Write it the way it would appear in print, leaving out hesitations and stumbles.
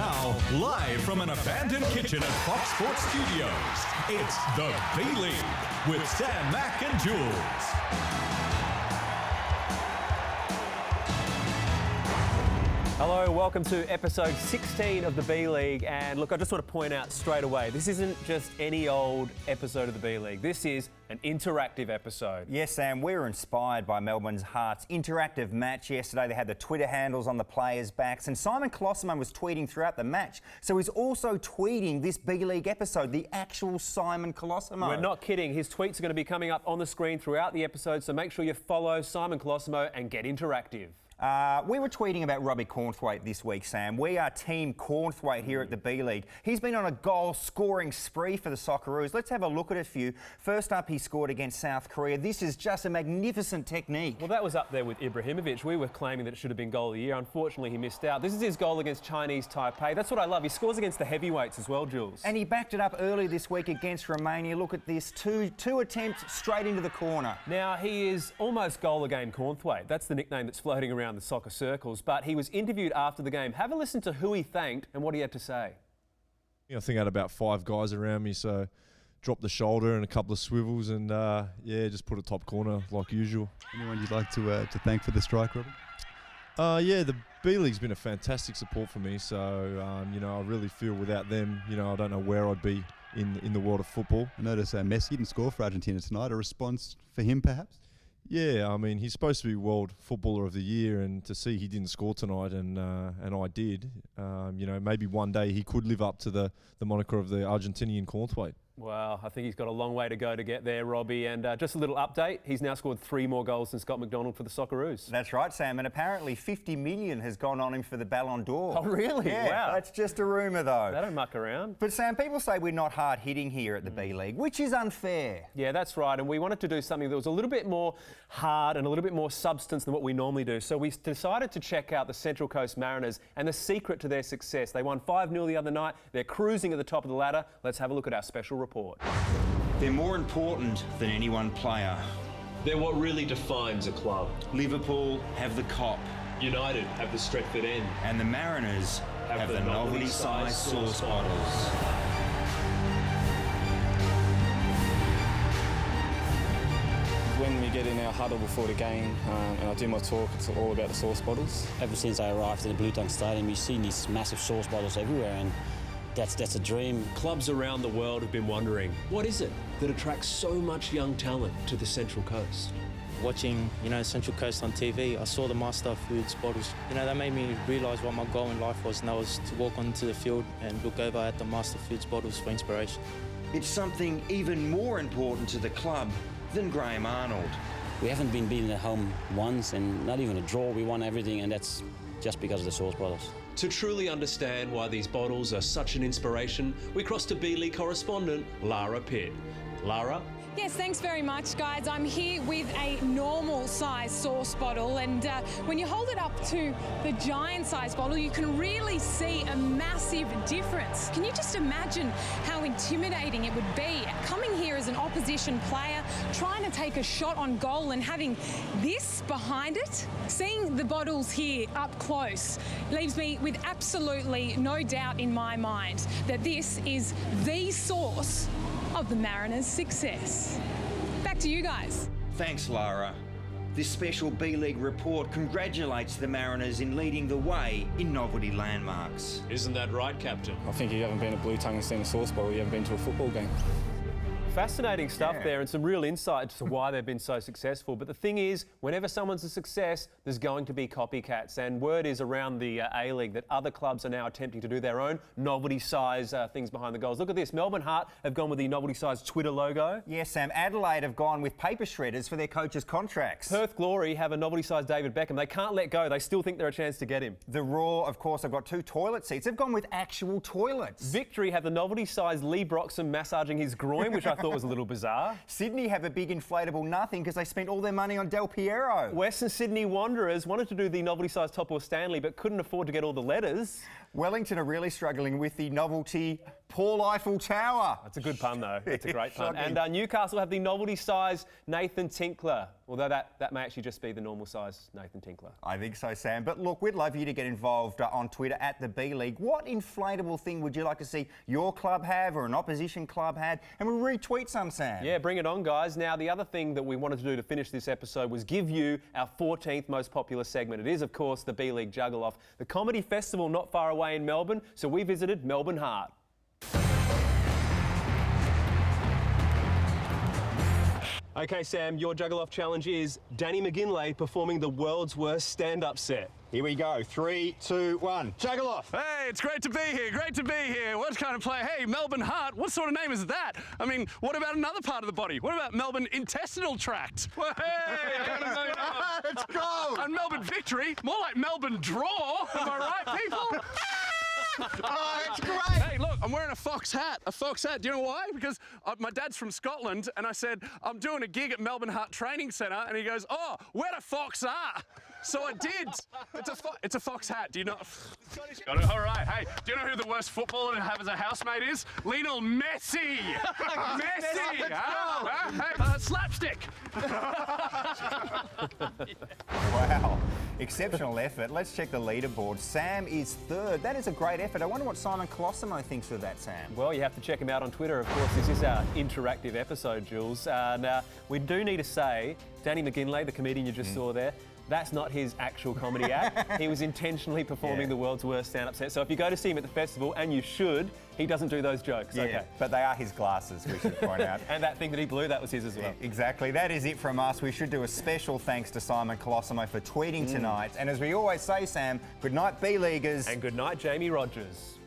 Now, live from an abandoned kitchen at Fox Sports Studios, it's the B-League with Sam, Mac and Jules. Hello, welcome to episode 16 of the B-League. And look, I just want to point out straight away, this isn't just any old episode of the B-League. This is an interactive episode. Yes, Sam, we were inspired by Melbourne's Hearts' interactive match yesterday. They had the Twitter handles on the players' backs, and Simon Colosimo was tweeting throughout the match. So he's also tweeting this B-League episode, the actual Simon Colosimo. We're not kidding. His tweets are going to be coming up on the screen throughout the episode, so make sure you follow Simon Colosimo and get interactive. We were tweeting about Robbie Cornthwaite this week, Sam. We are Team Cornthwaite here at the B-League. He's been on a goal-scoring spree for the Socceroos. Let's have a look at a few. First up, he scored against South Korea. This is just a magnificent technique. Well, that was up there with Ibrahimovic. We were claiming that it should have been goal of the year. Unfortunately, he missed out. This is his goal against Chinese Taipei. That's what I love. He scores against the heavyweights as well, Jules. And he backed it up early this week against Romania. Look at this, two attempts straight into the corner. Now, he is almost goal-a-game Cornthwaite. That's the nickname that's floating around the soccer circles, but he was interviewed after the game. Have a listen to who he thanked and what he had to say. I think I had about 5 guys around me, so dropped the shoulder and a couple of swivels and, just put a top corner like usual. Anyone you'd like to thank for the strike, Robbie? The B-League's been a fantastic support for me, so, I really feel without them, I don't know where I'd be in the world of football. I noticed Messi didn't score for Argentina tonight. A response for him, perhaps? Yeah, he's supposed to be World Footballer of the Year, and to see he didn't score tonight and I did, maybe one day he could live up to the moniker of the Argentinian Cornthwaite. Well, I think he's got a long way to go to get there, Robbie. And just a little update, he's now scored 3 more goals than Scott McDonald for the Socceroos. That's right, Sam, and apparently 50 million has gone on him for the Ballon d'Or. Oh, really? Yeah, wow. That's just a rumour, though. They don't muck around. But, Sam, people say we're not hard-hitting here at the B-League, which is unfair. Yeah, that's right, and we wanted to do something that was a little bit more hard and a little bit more substance than what we normally do. So we decided to check out the Central Coast Mariners and the secret to their success. They won 5-0 the other night. They're cruising at the top of the ladder. Let's have a look at our special report. They're more important than any one player. They're what really defines a club. Liverpool have the cop. United have the Stretford end. And the Mariners have the novelty-sized sauce bottles. When we get in our huddle before the game and I do my talk, it's all about the sauce bottles. Ever since I arrived in the Blue Tongue Stadium, you've seen these massive sauce bottles everywhere, and that's a dream. Clubs around the world have been wondering, what is it that attracts so much young talent to the Central Coast? Watching, Central Coast on TV, I saw the Master Foods bottles. That made me realise what my goal in life was, and that was to walk onto the field and look over at the Master Foods bottles for inspiration. It's something even more important to the club than Graham Arnold. We haven't been beaten at home once, and not even a draw. We won everything, and that's just because of the sauce bottles. To truly understand why these bottles are such an inspiration, we crossed to B-League correspondent Lara Pitt. Lara? Yes, thanks very much, guys. I'm here with a normal size sauce bottle, and when you hold it up to the giant size bottle, you can really see a massive difference. Can you just imagine how intimidating it would be coming here as an opposition player, trying to take a shot on goal and having this behind it? Seeing the bottles here up close leaves me with absolutely no doubt in my mind that this is the source of the Mariners' success. Back to you guys. Thanks, Lara. This special B-League report congratulates the Mariners in leading the way in novelty landmarks. Isn't that right, Captain? I think if you haven't been to Blue Tongue and seen a sauce bottle, you haven't been to a football game. Fascinating stuff there, and some real insight to why they've been so successful. But the thing is, whenever someone's a success, there's going to be copycats. And word is around the A-League that other clubs are now attempting to do their own novelty-size things behind the goals. Look at this. Melbourne Heart have gone with the novelty-size Twitter logo. Yes, Sam. Adelaide have gone with paper shredders for their coaches' contracts. Perth Glory have a novelty-size David Beckham. They can't let go. They still think they're a chance to get him. The Raw, of course, have got 2 toilet seats. They've gone with actual toilets. Victory have the novelty-size Lee Broxham massaging his groin, which I thought was a little bizarre. Sydney have a big inflatable nothing because they spent all their money on Del Piero. Western Sydney Wanderers wanted to do the novelty-sized Top or Stanley but couldn't afford to get all the letters. Wellington are really struggling with the novelty Paul Eiffel Tower. That's a good pun, though. It's a great pun. Shocking. And Newcastle have the novelty size Nathan Tinkler, although that may actually just be the normal size Nathan Tinkler. I think so, Sam. But look, we'd love you to get involved on Twitter at the B League. What inflatable thing would you like to see your club have or an opposition club had? And we'll retweet some, Sam. Yeah, bring it on, guys. Now, the other thing that we wanted to do to finish this episode was give you our 14th most popular segment. It is, of course, the B League Juggle-off, the comedy festival not far away in Melbourne. So we visited Melbourne Heart. Okay, Sam, your juggle-off challenge is Danny McGinlay performing the world's worst stand-up set. Here we go. 3, 2, 1. Juggle off. Hey, it's great to be here. Great to be here. What kind of play? Hey, Melbourne Heart. What sort of name is that? I mean, what about another part of the body? What about Melbourne Intestinal Tract? Well, hey, let's go. And Melbourne Victory. More like Melbourne Draw. Am I right, people? Oh, it's great. Hey, look, I'm wearing a fox hat. A fox hat. Do you know why? Because my dad's from Scotland, and I said, I'm doing a gig at Melbourne Heart Training Centre, and he goes, oh, where the fox are? So I did. It's a fox hat. Do you know? Got it. All right. Hey, do you know who the worst footballer to have as a housemate is? Lionel Messi. Messi. Hey, slapstick. Wow. Exceptional effort. Let's check the leaderboard. Sam is third. That is a great effort. I wonder what Simon Colosimo thinks of that, Sam. Well, you have to check him out on Twitter. Of course, this is our interactive episode, Jules. Now, we do need to say, Danny McGinlay, the comedian you just saw there, that's not his actual comedy act. He was intentionally performing the world's worst stand-up set. So if you go to see him at the festival, and you should, he doesn't do those jokes. Yeah, okay. But they are his glasses, we should point out. And that thing that he blew, that was his as well. Exactly. That is it from us. We should do a special thanks to Simon Colosimo for tweeting tonight. And as we always say, Sam, good night, B-Leaguers. And good night, Jamie Rogers.